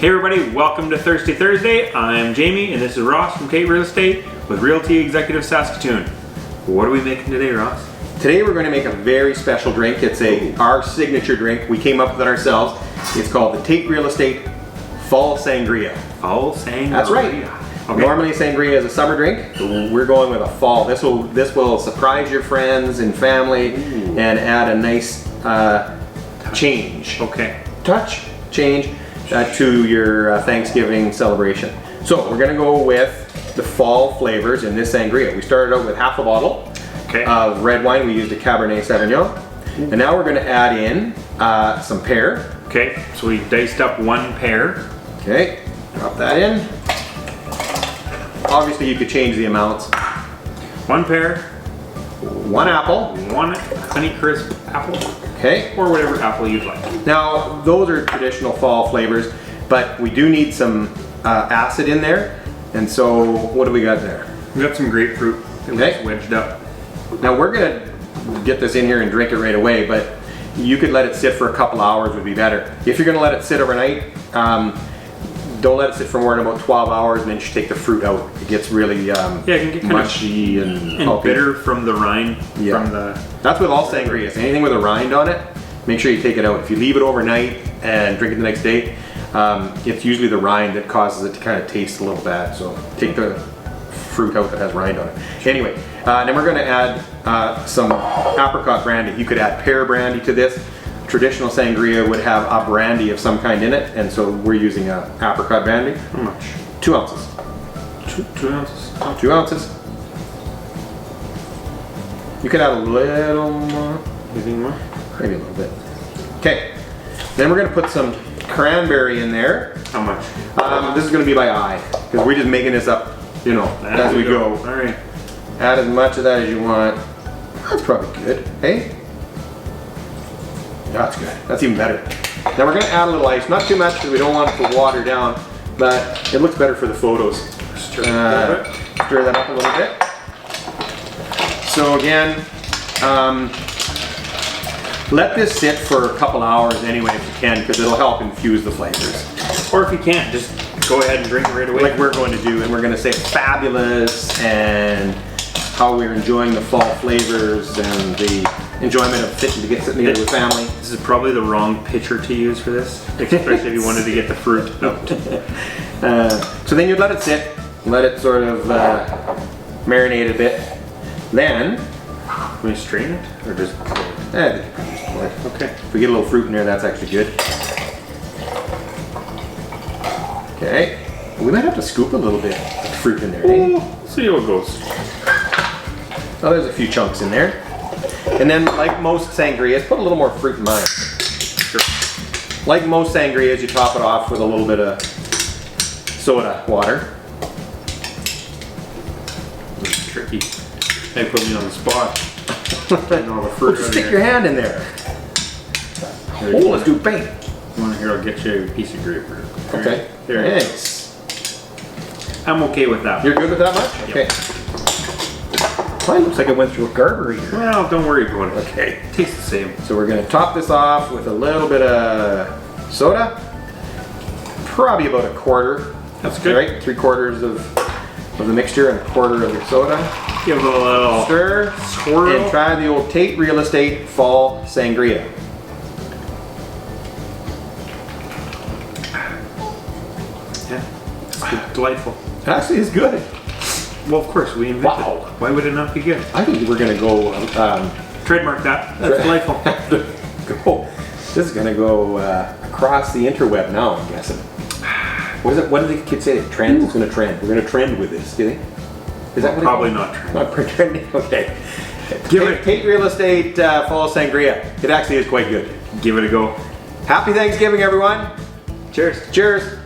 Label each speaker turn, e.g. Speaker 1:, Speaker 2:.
Speaker 1: Hey everybody, welcome to Thirsty Thursday. I'm Jamie and this is Ross from Tait Real Estate with Realty Executive Saskatoon. What are we making today, Ross?
Speaker 2: Today we're going to make a very special drink. It's our signature drink. We came up with it ourselves. It's called the Tait Real Estate Fall Sangria.
Speaker 1: Fall Sangria.
Speaker 2: That's right. Okay. Normally sangria is a summer drink. We're going with a fall. This will surprise your friends and family. Ooh. And add a nice change.
Speaker 1: Okay.
Speaker 2: Change to your Thanksgiving celebration. So we're gonna go with the fall flavors in this sangria. We started out with half a bottle of red wine. We used a Cabernet Sauvignon. And now we're gonna add in some pear.
Speaker 1: Okay, so we diced up one pear.
Speaker 2: Okay, drop that in. Obviously you could change the amounts.
Speaker 1: One pear.
Speaker 2: One apple.
Speaker 1: One Honeycrisp apple.
Speaker 2: Okay.
Speaker 1: Or whatever apple you'd like.
Speaker 2: Now, those are traditional fall flavors, but we do need some acid in there. And so, what do we got there?
Speaker 1: We got some grapefruit. It's wedged up.
Speaker 2: Now, we're gonna get this in here and drink it right away, but you could let it sit for a couple hours would be better. If you're gonna let it sit overnight, don't let it sit for more than about 12 hours, and then you should take the fruit out. It gets really
Speaker 1: it can get
Speaker 2: mushy and
Speaker 1: bitter from the rind.
Speaker 2: Yeah. That's with all sangrias. Anything with a rind on it, make sure you take it out. If you leave it overnight and drink it the next day, it's usually the rind that causes it to kind of taste a little bad. So take the fruit out that has rind on it. Anyway, then we're going to add some apricot brandy. You could add pear brandy to this. Traditional sangria would have a brandy of some kind in it, and so we're using a apricot brandy.
Speaker 1: How much?
Speaker 2: 2 ounces.
Speaker 1: 2 ounces?
Speaker 2: 2 ounces. You could add a little more.
Speaker 1: Anything more?
Speaker 2: Maybe a little bit. Okay. Then we're going to put some cranberry in there.
Speaker 1: How much?
Speaker 2: This is going to be by eye, because we're just making this up, you know, as we go.
Speaker 1: All right.
Speaker 2: Add as much of that as you want. That's probably good. Hey? That's good. That's even better. Now we're going to add a little ice. Not too much because we don't want it to water down, but it looks better for the photos. Stir that up a little bit. So again, let this sit for a couple hours anyway if you can, because it'll help infuse the flavors.
Speaker 1: Or if you can't, just go ahead and drink it right away.
Speaker 2: Like we're going to do, and we're going to say fabulous and how we're enjoying the fall flavors and the enjoyment of sitting together with family.
Speaker 1: This is probably the wrong pitcher to use for this, especially if you wanted to get the fruit out.
Speaker 2: So then you'd let it sit, let it sort of marinate a bit. Then,
Speaker 1: can we strain it or just?
Speaker 2: Okay. If we get a little fruit in there, that's actually good. Okay. We might have to scoop a little bit of fruit in there.
Speaker 1: We'll see how it goes.
Speaker 2: Oh, there's a few chunks in there. And then, like most sangrias, put a little more fruit in mine.
Speaker 1: Sure.
Speaker 2: Like most sangrias, you top it off with a little bit of soda water.
Speaker 1: It's tricky. They put me on the spot.
Speaker 2: Stick your hand in there. Oh, let's do paint.
Speaker 1: Here, I'll get you a piece of grapefruit.
Speaker 2: Okay.
Speaker 1: There.
Speaker 2: Thanks.
Speaker 1: I'm okay with that.
Speaker 2: You're good with that much? Okay. Mine looks like it went through a carburetor.
Speaker 1: Well, don't worry about it.
Speaker 2: Okay.
Speaker 1: It tastes the same.
Speaker 2: So we're going to top this off with a little bit of soda. Probably about a quarter.
Speaker 1: That's good.
Speaker 2: Right? 3/4 of the mixture and a quarter of the soda.
Speaker 1: Give it a little
Speaker 2: stir.
Speaker 1: Swirl.
Speaker 2: And try the old Tait Real Estate Fall Sangria.
Speaker 1: Yeah, it's delightful.
Speaker 2: Actually, it's good.
Speaker 1: Well, of course, we invented it. Why would it not be good?
Speaker 2: I think we're going to go...
Speaker 1: trademark that. That's delightful.
Speaker 2: This is going to go across the interweb now, I'm guessing. What do the kids say? Trend? It's going to trend. We're going to trend with this, do you think? Is that what
Speaker 1: probably not trend.
Speaker 2: Not trending? Okay. Give it Tait Real Estate Fall Sangria. It actually is quite good.
Speaker 1: Give it a go.
Speaker 2: Happy Thanksgiving, everyone.
Speaker 1: Cheers.
Speaker 2: Cheers.